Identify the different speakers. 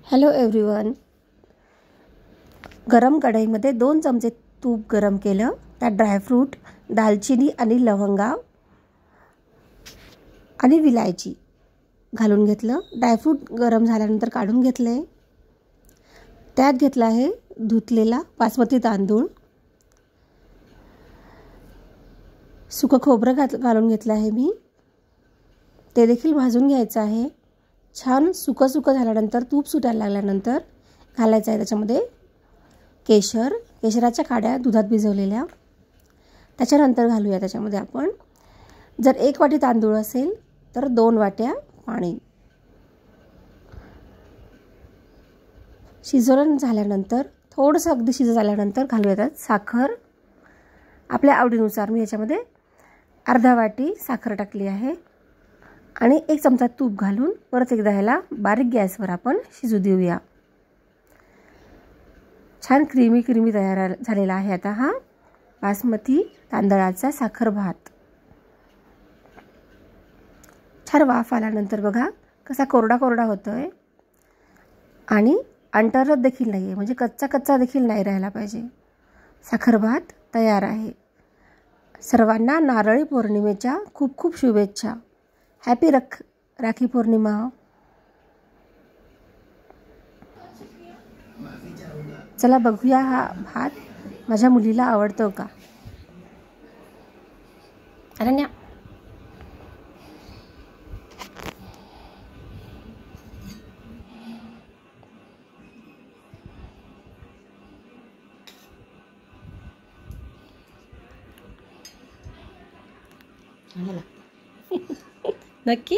Speaker 1: Hello everyone. गरम कढईमध्ये 2 चमचे तूप गरम केलं. त्यात ड्रायफ्रूट, दालचिनी आणि लवंगा आणि विलायची घालून घेतलं. ड्रायफ्रूट गरम झाल्यानंतर काढून घेतले. त्यात घेतला आहे धुतलेला बासमती तांदूळ. सुकं खोबरं घालून घेतलं आहे मी. ते देखील भाजून घ्यायचं आहे. छान सुकं झाल्यानंतर तूप सुटायला लागल्यानंतर घालायचं आहे त्याच्यामध्ये केशराच्या काड्या दुधात भिजवलेल्या. त्याच्यानंतर घालूया त्याच्यामध्ये आपण, जर 1 वाटी तांदूळ असेल तर 2 वाट्या पाणी. शिजवून झाल्यानंतर थोडंसं अगदी शिजत झाल्यानंतर घालूया त्यात साखर आपल्या आवडीनुसार. मी याच्यामध्ये अर्धा वाटी साखर टाकली आहे आणि 1 चमचा तूप घालून परत एकदा ह्याला बारीक गॅसवर आपण शिजू देऊया. छान क्रीमी तयार झालेला आहे आता हा बासमती तांदळाचा साखर भात. छान वाफ आल्यानंतर बघा कसा कोरडा होतोय आणि अंटरत देखील नाही आहे, म्हणजे कच्चा देखील नाही राहायला पाहिजे. साखर भात तयार आहे. सर्वांना नारळी पौर्णिमेच्या खूप शुभेच्छा. हॅपी राखी पौर्णिमा. चला बघूया हा भात माझ्या मुलीला आवडतो का. अनन्या, नक्की.